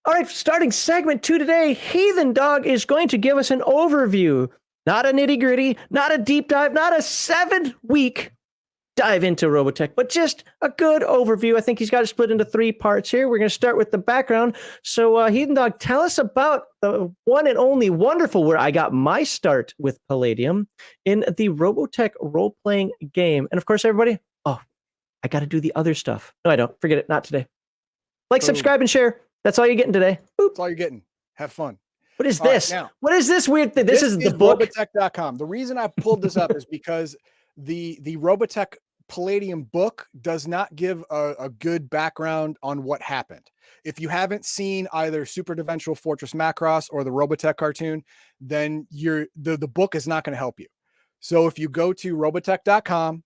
All right, starting segment 2 today, Heathen Dog is going to give us an overview, not a nitty gritty, not a deep dive, not a 7-week dive into Robotech, but just a good overview. I think he's got it split into 3 parts here. We're going to start with the background. So, Heathen Dog, tell us about the one and only wonderful where I got my start with Palladium in the Robotech role playing game. And of course, everybody, I got to do the other stuff. No, I don't. Forget it. Not today. Like, Boom. subscribe, and share. That's all you're getting today. Boop. That's all you're getting. Have fun. What is this? Now, what is this weird thing? This is the book. Robotech.com. The reason I pulled this up is because the Robotech Palladium book does not give a good background on what happened. If you haven't seen either Super Dimensional Fortress Macross or the Robotech cartoon, then the book is not going to help you. So if you go to Robotech.com,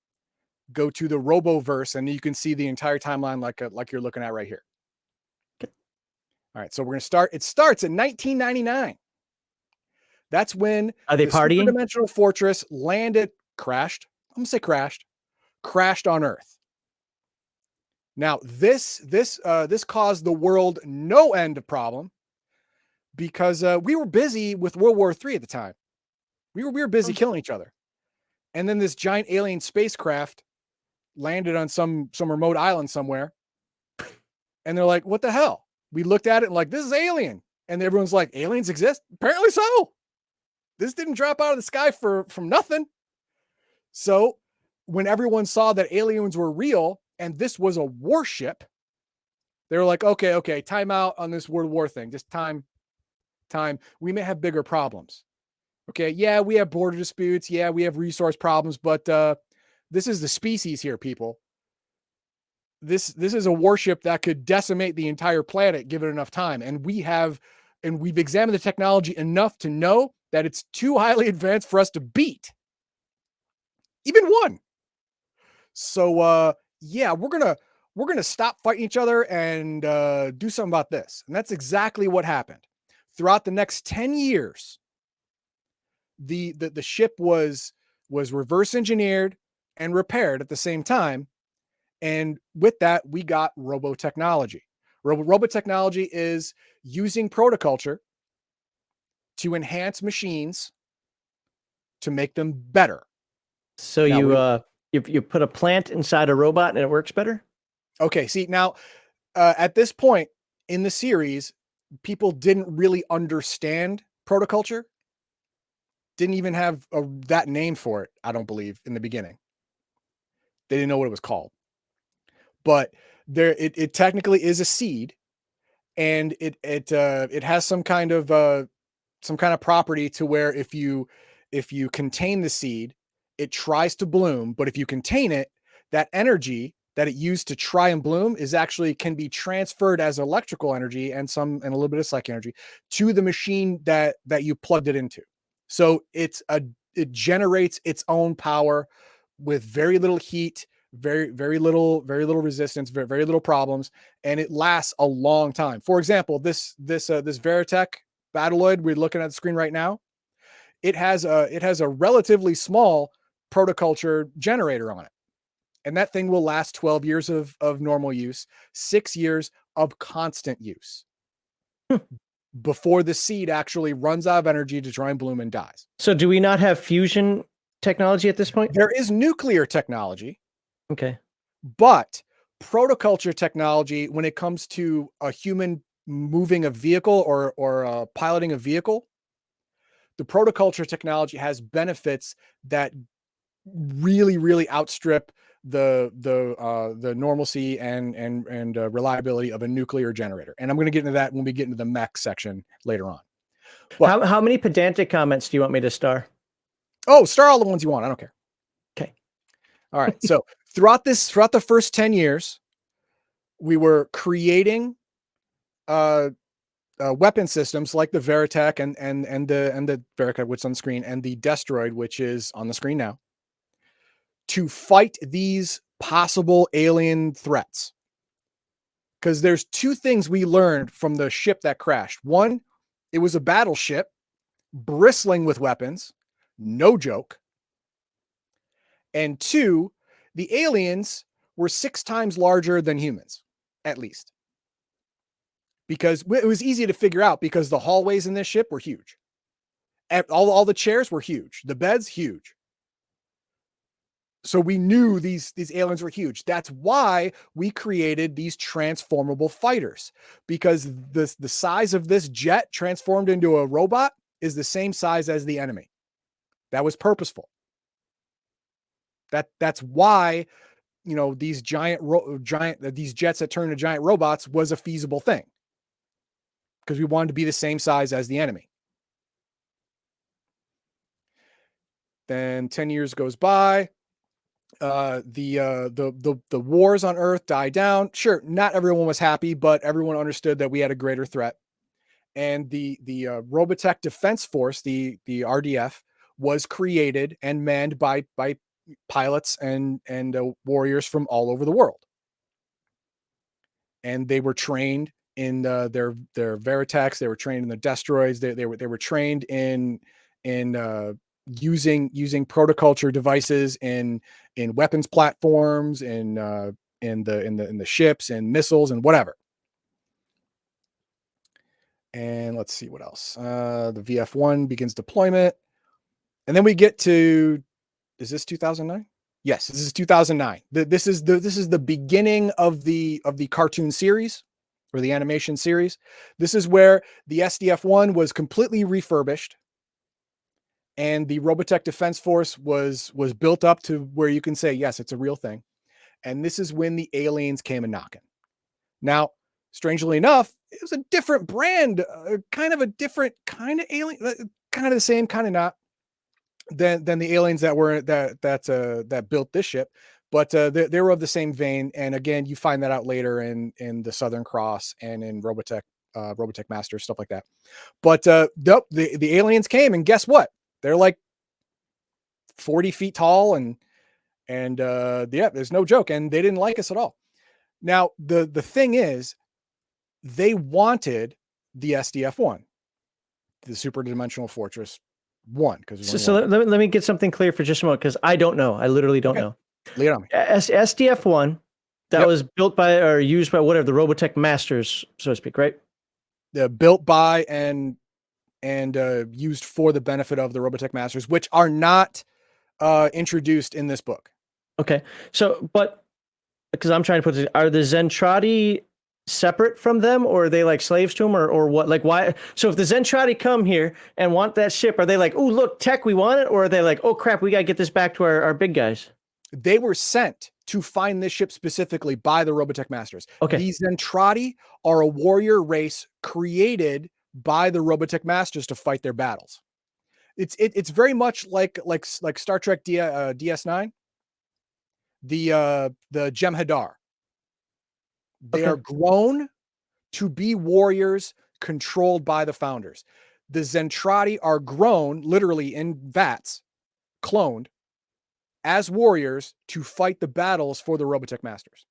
go to the Roboverse, and you can see the entire timeline like you're looking at right here. All right, so we're going to start. It starts in 1999. That's when Are they partying? Super Dimensional Fortress crashed. I'm going to say crashed on Earth. Now, this caused the world no end of problem because we were busy with World War III at the time. We were busy killing each other. And then this giant alien spacecraft landed on some remote island somewhere. And they're like, what the hell? We looked at it and like, this is alien. And everyone's like, aliens exist? Apparently so. This didn't drop out of the sky from nothing. So when everyone saw that aliens were real and this was a warship, they were like, okay, time out on this World War thing. Just time. We may have bigger problems. Okay, yeah, we have border disputes. Yeah, we have resource problems, but this is the species here, people. This is a warship that could decimate the entire planet given enough time. And we've examined the technology enough to know that it's too highly advanced for us to beat. Even one. So yeah, we're gonna stop fighting each other and do something about this. And that's exactly what happened. Throughout the next 10 years, the ship was reverse engineered and repaired at the same time. And with that, we got robotechnology. Robotechnology is using protoculture to enhance machines to make them better. So now you put a plant inside a robot and it works better? Okay, see, now at this point in the series, people didn't really understand protoculture. Didn't even have that name for it, I don't believe, in the beginning. They didn't know what it was called. But it technically is a seed, and it has some kind of property to where if you contain the seed, it tries to bloom. But if you contain it, that energy that it used to try and bloom can be transferred as electrical energy and a little bit of psychic energy to the machine that you plugged it into. So it generates its own power with very little heat, very little resistance, very little problems, and it lasts a long time. For example, this Veritech Battloid we're looking at the screen right now, it has a relatively small protoculture generator on it, and that thing will last 12 years of normal use, 6 years of constant use before the seed actually runs out of energy to try and bloom and dies. So do we not have fusion technology at this point? There is nuclear technology. Okay. But protoculture technology, when it comes to a human moving a vehicle or piloting a vehicle, the protoculture technology has benefits that really outstrip the normalcy and reliability of a nuclear generator. And I'm going to get into that when we get into the mech section later on. But how many pedantic comments do you want me to star? Oh, star all the ones you want. I don't care. Okay. All right. So throughout the first 10 years, we were creating weapon systems like the Veritech and the Veritech, which is on the screen, and the Destroid, which is on the screen now, to fight these possible alien threats. Because there's 2 things we learned from the ship that crashed. One, it was a battleship bristling with weapons, no joke. And 2, the aliens were 6 times larger than humans, at least. because it was easy to figure out because the hallways in this ship were huge. All the chairs were huge. The beds, huge. So we knew these aliens were huge. That's why we created these transformable fighters, because the size of this jet transformed into a robot is the same size as the enemy. That was purposeful. That's why, you know, these these jets that turn into giant robots was a feasible thing, because we wanted to be the same size as the enemy. Then 10 years goes by. The wars on Earth die down. Sure, not everyone was happy, but everyone understood that we had a greater threat. And the Robotech Defense Force, the RDF, was created and manned by pilots and warriors from all over the world. And they were trained in their Veritex. They were trained in the Destroids. They were trained in using protoculture devices in weapons platforms, in the ships and missiles and whatever. And let's see what else. The VF1 begins deployment, and then we get to, is this 2009? Yes, this is 2009. This is the beginning of the cartoon series, or the animation series. This is where the SDF-1 was completely refurbished, and the Robotech Defense Force was built up to where you can say, yes, it's a real thing. And this is when the aliens came a knocking. Now, strangely enough, it was a different brand, kind of a different kind of alien, kind of the same, kind of not, than the aliens that built this ship. But they were of the same vein. And again, you find that out later in the Southern Cross and in Robotech Masters, stuff like that. But the aliens came, and guess what? They're like 40 feet tall, and yeah, there's no joke. And they didn't like us at all. Now, the thing is, they wanted the SDF-1, the Super Dimensional Fortress 1. So let me get something clear for just a moment, because I don't know. I literally don't know. Lay it on me. SDF-1, that was built by or used by whatever, the Robotech Masters, so to speak, right? Built by and used for the benefit of the Robotech Masters, which are not introduced in this book. Okay. So, but because I'm trying to put this, are the Zentradi separate from them, or are they like slaves to them, or what? Like, why? So if the Zentradi come here and want that ship, are they like, oh, look, tech, we want it? Or are they like, oh, crap, we got to get this back to our big guys? They were sent to find this ship specifically by the Robotech Masters. Okay. These Zentradi are a warrior race created by the Robotech Masters to fight their battles. It's very much like Star Trek DS9, the Jem'Hadar. They are grown to be warriors controlled by the founders. The Zentradi are grown literally in vats, cloned as warriors to fight the battles for the Robotech Masters.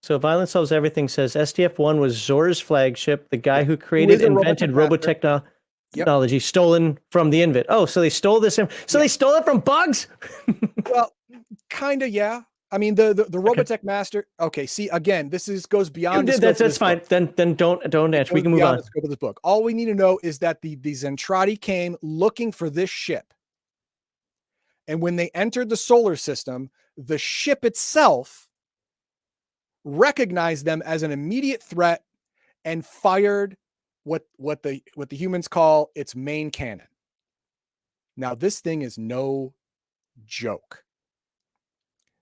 So Violence Solves Everything says SDF-1 was Zor's flagship. The guy who created and invented Robotech technology stolen from the Invit. Oh, so they stole this. So they stole it from Bugs? Well, kind of, yeah. I mean, the Robotech Master. Okay, see, again, goes beyond. That's fine. Then don't answer. We can move on. The scope of this book. All we need to know is that the Zentradi came looking for this ship, and when they entered the solar system, the ship itself recognized them as an immediate threat and fired what the humans call its main cannon. Now, this thing is no joke.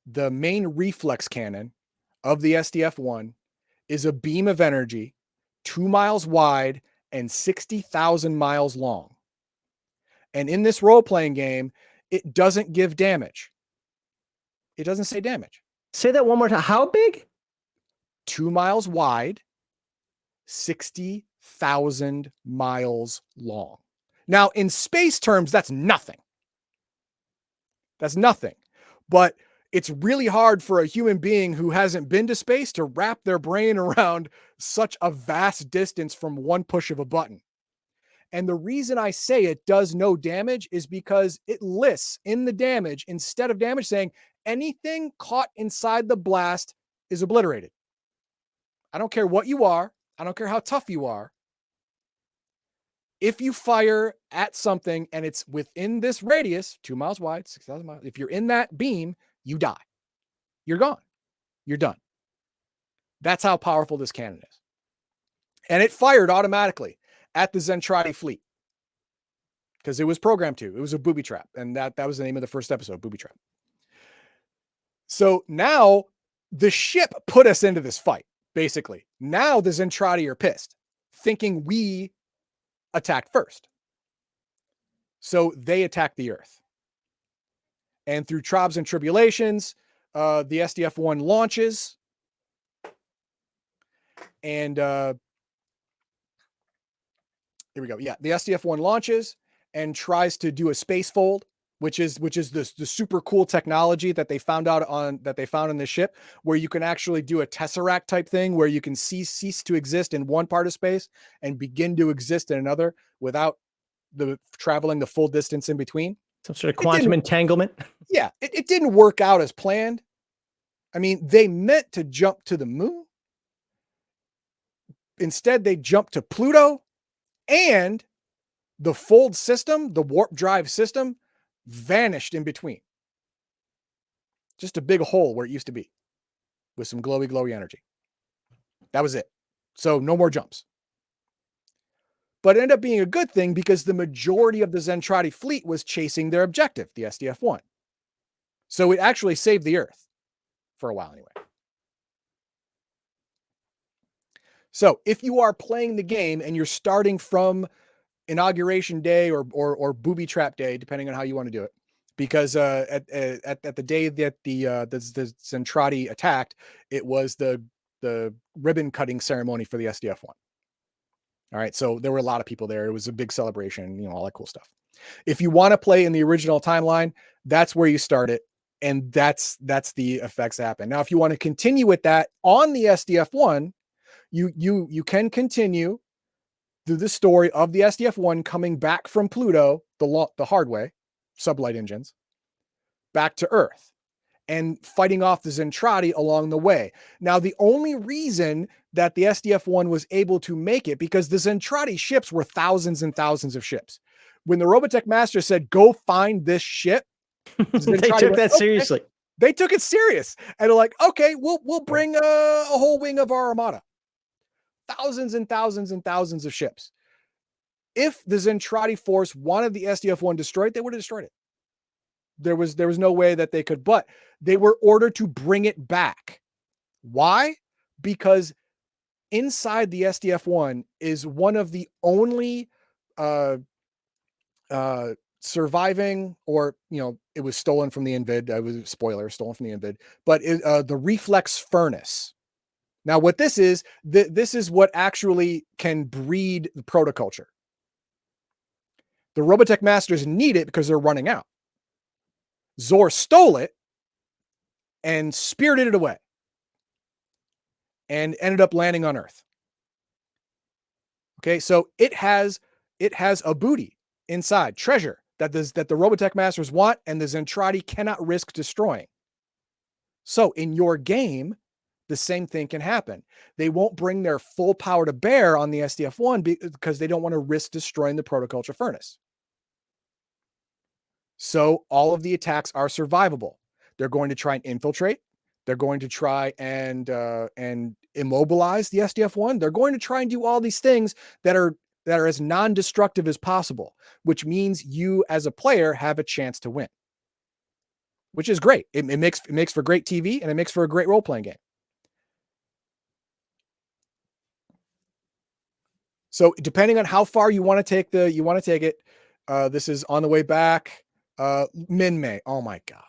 The main reflex cannon of the SDF-1 is a beam of energy 2 miles wide and 60,000 miles long. And in this role-playing game, it doesn't give damage. It doesn't say damage. Say that one more time. How big? 2 miles wide, 60,000 miles long. Now, in space terms, that's nothing. That's nothing. But it's really hard for a human being who hasn't been to space to wrap their brain around such a vast distance from one push of a button. And the reason I say it does no damage is because it lists in the damage, instead of damage, saying anything caught inside the blast is obliterated. I don't care what you are. I don't care how tough you are. If you fire at something and it's within this radius, 2 miles wide, 6,000 miles, if you're in that beam, you die. You're gone. You're done. That's how powerful this cannon is. And it fired automatically at the Zentradi fleet because it was programmed to. It was a booby trap. And that was the name of the first episode, Booby Trap. So now the ship put us into this fight, basically. Now the Zentradi are pissed, thinking we attacked first. So they attack the Earth. And through trials and tribulations, the SDF-1 launches. And here we go. Yeah, the SDF-1 launches and tries to do a space fold, which is the super cool technology that they found on the ship, where you can actually do a tesseract type thing where you can cease to exist in one part of space and begin to exist in another without traveling the full distance in between. Some sort of quantum entanglement. Yeah, it didn't work out as planned. I mean, they meant to jump to the moon. Instead, they jumped to Pluto, and the fold system, the warp drive system, vanished in between. Just a big hole where it used to be with some glowy energy. That was it. So no more jumps. But it ended up being a good thing because the majority of the Zentradi fleet was chasing their objective, the SDF-1. So it actually saved the Earth for a while anyway. So if you are playing the game and you're starting from inauguration day or booby trap day, depending on how you want to do it, because at the day that the Zentradi attacked, it was the ribbon cutting ceremony for the SDF-1. All right, so there were a lot of people there. It was a big celebration, you know, all that cool stuff. If you want to play in the original timeline, that's where you start it, and that's the effects that happen. Now, if you want to continue with that on the SDF-1, you can continue through the story of the SDF-1 coming back from Pluto, the hard way, sublight engines, back to Earth and fighting off the Zentradi along the way. Now, the only reason that the SDF-1 was able to make it, because the Zentradi ships were thousands and thousands of ships. When the Robotech Master said, go find this ship, they took that seriously. They took it serious. And they're like, okay, we'll bring a whole wing of our armada. Thousands and thousands and thousands of ships. If the Zentradi force wanted the SDF-1 destroyed, they would have destroyed it. There was no way that they could, but they were ordered to bring it back. Why? Because inside the SDF-1 is one of the only surviving, or, you know, it was stolen from the Invid. I was stolen from the Invid, but the reflex furnace. Now, what this is what actually can breed the protoculture. The Robotech Masters need it because they're running out. Zor stole it and spirited it away and ended up landing on Earth. Okay, so it has a booty inside, treasure that the Robotech Masters want and the Zentradi cannot risk destroying. So in your game, the same thing can happen. They won't bring their full power to bear on the SDF-1 because they don't want to risk destroying the protoculture furnace. So all of the attacks are survivable. They're going to try and infiltrate. They're going to try and immobilize the SDF-1. They're going to try and do all these things that are as non-destructive as possible, which means you as a player have a chance to win, which is great. It makes for great TV, and it makes for a great role-playing game. So depending on how far you want to take it, this is on the way back. Min-May. Oh my God.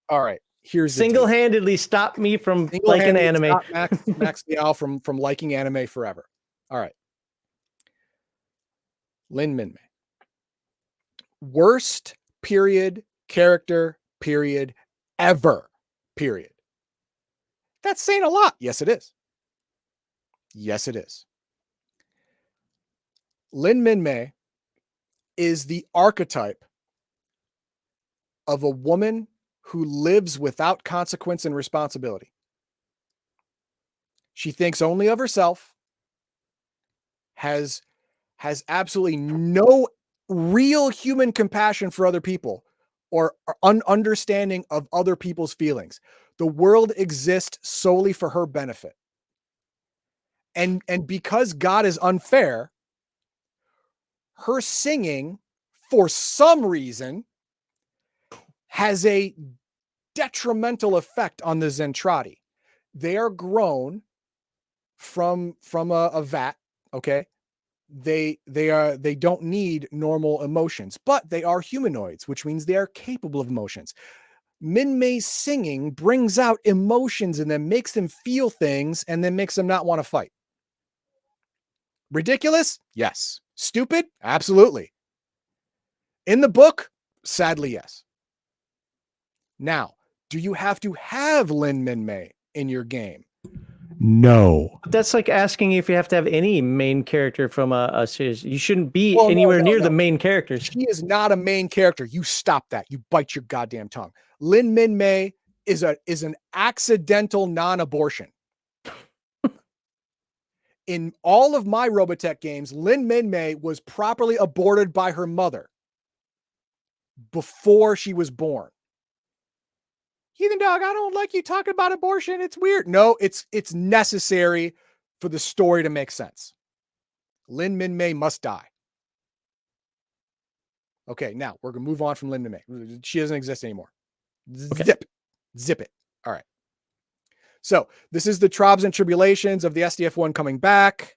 All right. Here's single-handedly stopped me from liking anime. Max Liao from liking anime forever. All right. Lin Min-May. Worst character ever. That's saying a lot. Yes, it is. Yes, it is. Lin Min-May is the archetype of a woman who lives without consequence and responsibility. She thinks only of herself, has absolutely no real human compassion for other people or understanding of other people's feelings. The world exists solely for her benefit. And because God is unfair, her singing, for some reason, has a detrimental effect on the Zentradi. They are grown from a vat, okay? They don't need normal emotions, but they are humanoids, which means they are capable of emotions. Minmay's singing brings out emotions and then makes them feel things and then makes them not want to fight. Ridiculous? Yes. Stupid? Absolutely. In the book? Sadly, yes. Now, do you have to have Lin Minmay in your game? No. That's like asking if you have to have any main character from a series. You shouldn't be Well, anywhere near no. the main characters. She is not a main character. You stop that. You bite your goddamn tongue. Lin Minmay is an accidental non-abortion. In all of my Robotech games, Lin Minmay was properly aborted by her mother before she was born. Heathen Dog, I don't like you talking about abortion. It's weird. No, it's necessary for the story to make sense. Lin Minmay must die. Okay, now we're going to move on from Lin Minmay. She doesn't exist anymore. Okay. Zip it. All right. So this is the tribes and tribulations of the SDF-1 coming back.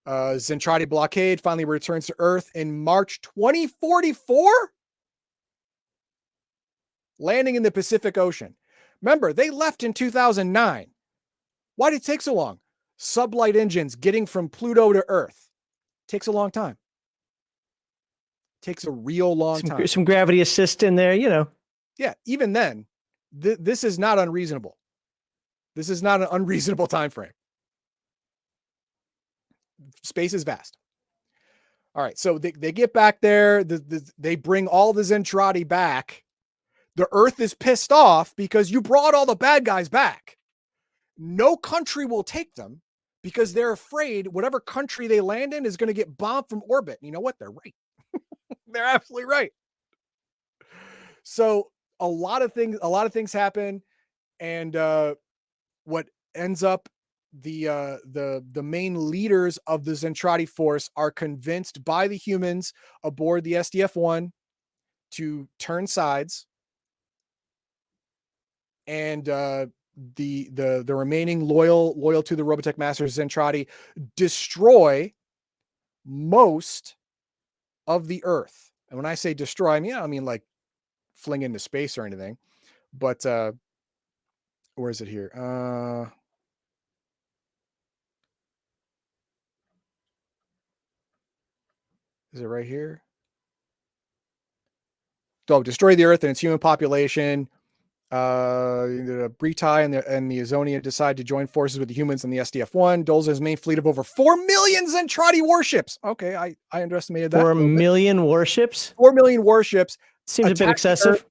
Zentradi blockade finally returns to Earth in March 2044. Landing in the Pacific Ocean. Remember, they left in 2009. Why did it take so long? Sublight engines getting from Pluto to Earth. Takes a long time. Takes a real long time. Some gravity assist in there, you know. Yeah, even then, this is not unreasonable. This is not an unreasonable time frame. Space is vast. All right, so they get back there. They bring all the Zentradi back. The Earth is pissed off because you brought all the bad guys back. No country will take them because they're afraid whatever country they land in is going to get bombed from orbit. And you know what? They're right. They're absolutely right. So a lot of things happen, and what ends up the main leaders of the Zentradi force are convinced by the humans aboard the SDF-1 to turn sides. And the remaining loyal to the Robotech Masters Zentradi destroy most of the Earth. And when I say destroy, I mean like fling into space or anything. But where is it here? Is it right here? So destroy the Earth and its human population. The Bretai and the Azonia decide to join forces with the humans and the SDF-1. Dolza's main fleet of over 4 million Zentradi warships. Okay, I underestimated that. 4 million warships? 4 million warships. Seems a bit excessive. Earth,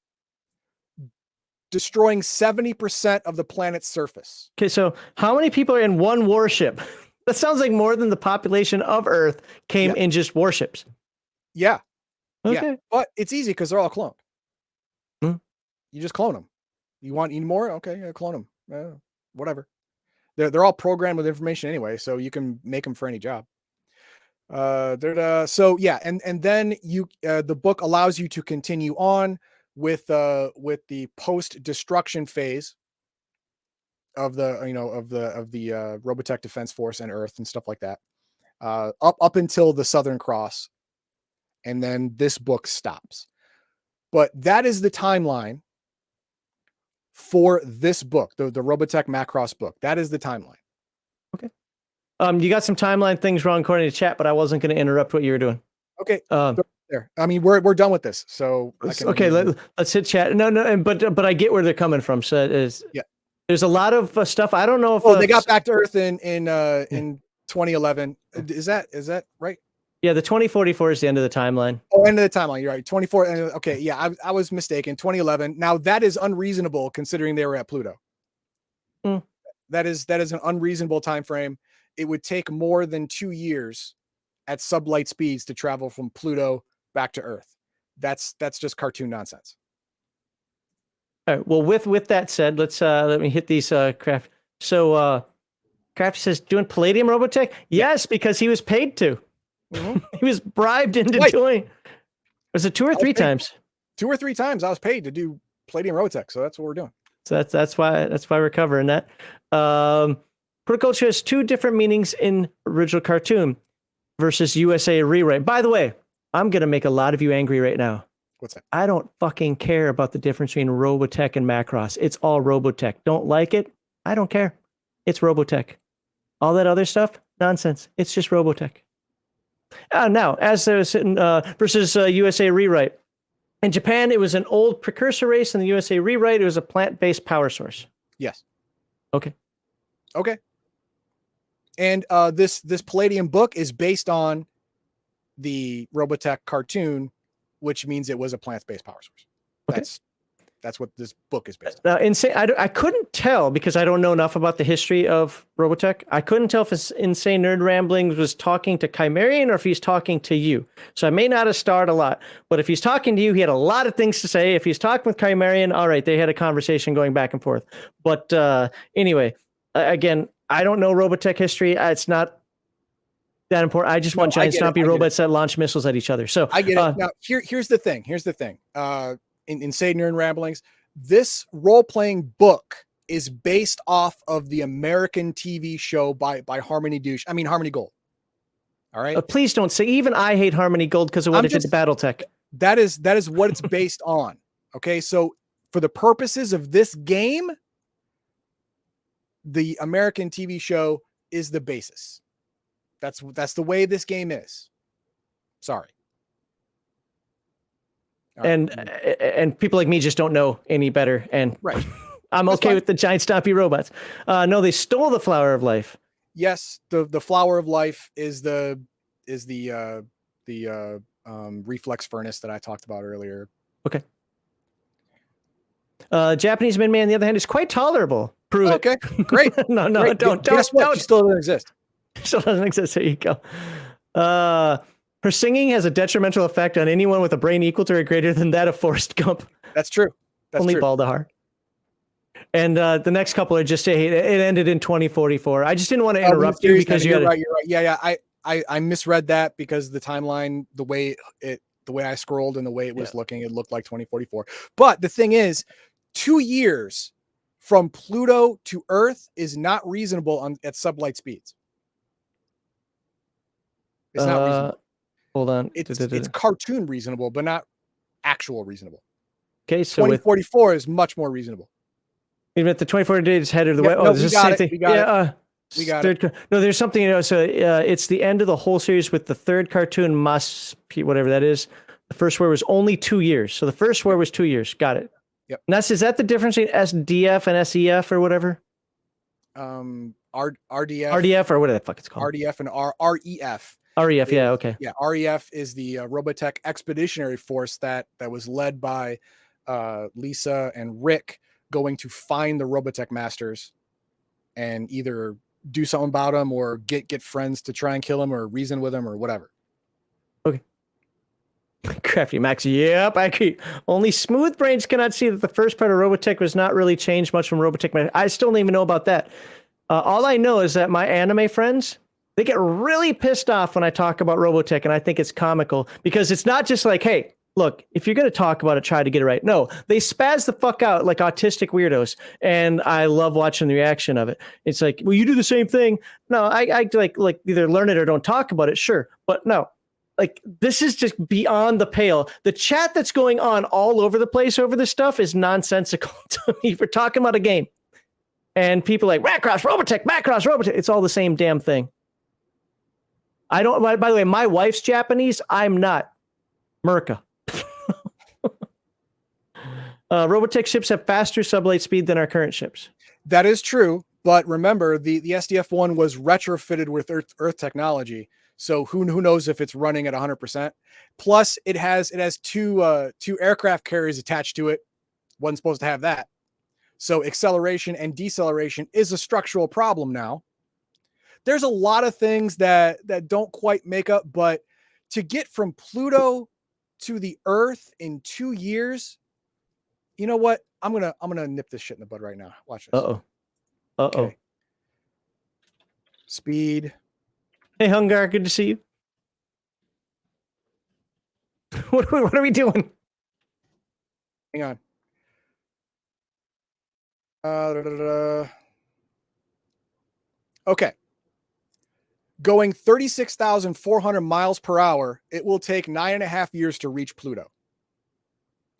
destroying 70% of the planet's surface. Okay, so how many people are in one warship? That sounds like more than the population of Earth came in just warships. Yeah. Okay. Yeah. But it's easy because they're all cloned. You just clone them. You need more? Okay, yeah, clone them. Whatever. They're all programmed with information anyway, so you can make them for any job. So yeah, and then you the book allows you to continue on with the post-destruction phase of the Robotech Defense Force and Earth and stuff like that. Up until the Southern Cross, and then this book stops. But that is the timeline for this book, the Robotech Macross book. That is the timeline. Okay. You got some timeline things wrong according to chat, but I wasn't going to interrupt what you were doing. Okay. There. I mean, we're done with this, so okay. Let's hit chat. No, but I get where they're coming from. So there's a lot of stuff. I don't know if they got back to Earth in 2011. Is that right? Yeah, the 2044 is the end of the timeline. Oh, end of the timeline. You're right. 24. Okay, yeah, I was mistaken. 2011. Now that is unreasonable considering they were at Pluto. That is an unreasonable time frame. It would take more than 2 years at sublight speeds to travel from Pluto back to Earth. That's just cartoon nonsense. All right. Well, with that said, let me hit these craft. So Crafty says, doing Palladium Robotech? Yes, because he was paid to. Mhm. He was bribed into Right. doing. Was it 2 or 3 times? 2 or 3 times I was paid to do Palladium Robotech, so that's what we're doing. So that's why we're covering that. Protoculture has 2 different meanings in original cartoon versus USA rewrite. By the way, I'm gonna make a lot of you angry right now. What's that? I don't fucking care about the difference between Robotech and Macross. It's all Robotech. Don't like it? I don't care. It's Robotech. All that other stuff, nonsense. It's just Robotech. Now, as there was versus USA rewrite. In Japan, it was an old precursor race. In the USA rewrite, it was a plant-based power source. Yes. Okay. And this Palladium book is based on the Robotech cartoon, which means it was a plant-based power source. Okay. That's what this book is based on. Now, insane. I couldn't tell because I don't know enough about the history of Robotech. I couldn't tell if Insane Nerd Ramblings was talking to Chimerian or if he's talking to you. So I may not have starred a lot, but if he's talking to you, he had a lot of things to say. If he's talking with Chimerian, all right, they had a conversation going back and forth. But anyway, again, I don't know Robotech history. It's not that important. I just want giant stompy robots that launch missiles at each other. So I get it. Now, here's the thing. In Insane Nerd Ramblings, this role-playing book is based off of the American TV show by Harmony Gold. All right. Please don't say. Even I hate Harmony Gold because of what it did to BattleTech. That is what it's based on. Okay, so for the purposes of this game, the American TV show is the basis. That's the way this game is. Sorry. And people like me just don't know any better. And right. I'm okay with the giant stompy robots. No, they stole the flower of life. Yes, the flower of life is the reflex furnace that I talked about earlier. Okay. Japanese Min Man, on the other hand, is quite tolerable. Prove it. Okay, great. No, great. don't. Guess what? She still doesn't exist. Still doesn't exist. There you go. Her singing has a detrimental effect on anyone with a brain equal to or greater than that of Forrest Gump. That's true. Only Baldahar. And the next couple are just it ended in 2044. I just didn't want to interrupt you because you're right. You're right. Yeah. I misread that because the timeline, the way I scrolled and the way it was looking, it looked like 2044. But the thing is, 2 years from Pluto to Earth is not reasonable at sublight speeds. It's not reasonable. Hold on. It's cartoon reasonable, but not actual reasonable. Okay, so 2044 is much more reasonable. Even at the 24 days head of the way. No, we got it. We got it. No, there's something. So it's the end of the whole series with the third cartoon must whatever that is. The first war was only 2 years. So the first war was 2 years. Got it. Yep. And is that the difference between SDF and SEF or whatever? RDF or whatever the fuck it's called. RDF and REF. REF, yeah, okay. Yeah, REF is the Robotech Expeditionary Force that was led by Lisa and Rick going to find the Robotech Masters and either do something about them or get friends to try and kill them or reason with them or whatever. Okay. Crafty Max, yep, I agree. Only smooth brains cannot see that the first part of Robotech was not really changed much from Robotech. I still don't even know about that. All I know is that my anime friends, they get really pissed off when I talk about Robotech, and I think it's comical because it's not just like, hey, look, if you're going to talk about it, try to get it right. No, they spaz the fuck out like autistic weirdos, and I love watching the reaction of it. It's like, well, you do the same thing. No, I like either learn it or don't talk about it, sure. But no, like this is just beyond the pale. The chat that's going on all over the place over this stuff is nonsensical to me for talking about a game. And people like, Macross, Robotech, Macross, Robotech. It's all the same damn thing. I don't, by the way, my wife's Japanese. I'm not. Merca. Robotech ships have faster sublight speed than our current ships. That is true. But remember, the SDF-1 was retrofitted with Earth technology. So who knows if it's running at 100%. Plus, it has two aircraft carriers attached to it. Wasn't supposed to have that. So acceleration and deceleration is a structural problem now. There's a lot of things that don't quite make up, but to get from Pluto to the Earth in 2 years, you know what? I'm gonna nip this shit in the bud right now. Watch this. Uh-oh. Uh-oh. Okay. Speed. Hey, Hungar, good to see you. What are we doing? Hang on. Okay. Going 36,400 miles per hour, it will take 9.5 years to reach Pluto,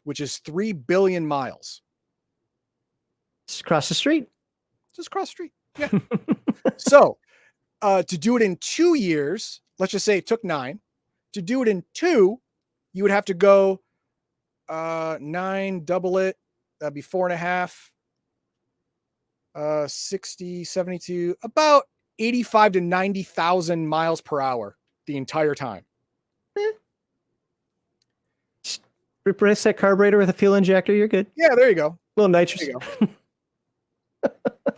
which is 3 billion miles. Just across the street. Just across the street. Yeah. So, to do it in 2 years, let's just say it took 9. To do it in 2, you would have to go 9, double it. That'd be 4.5. 60, 72, about 85 to 90,000 miles per hour the entire time. Just replace that carburetor with a fuel injector. You're good. Yeah, there you go. A little nitrous. There you go.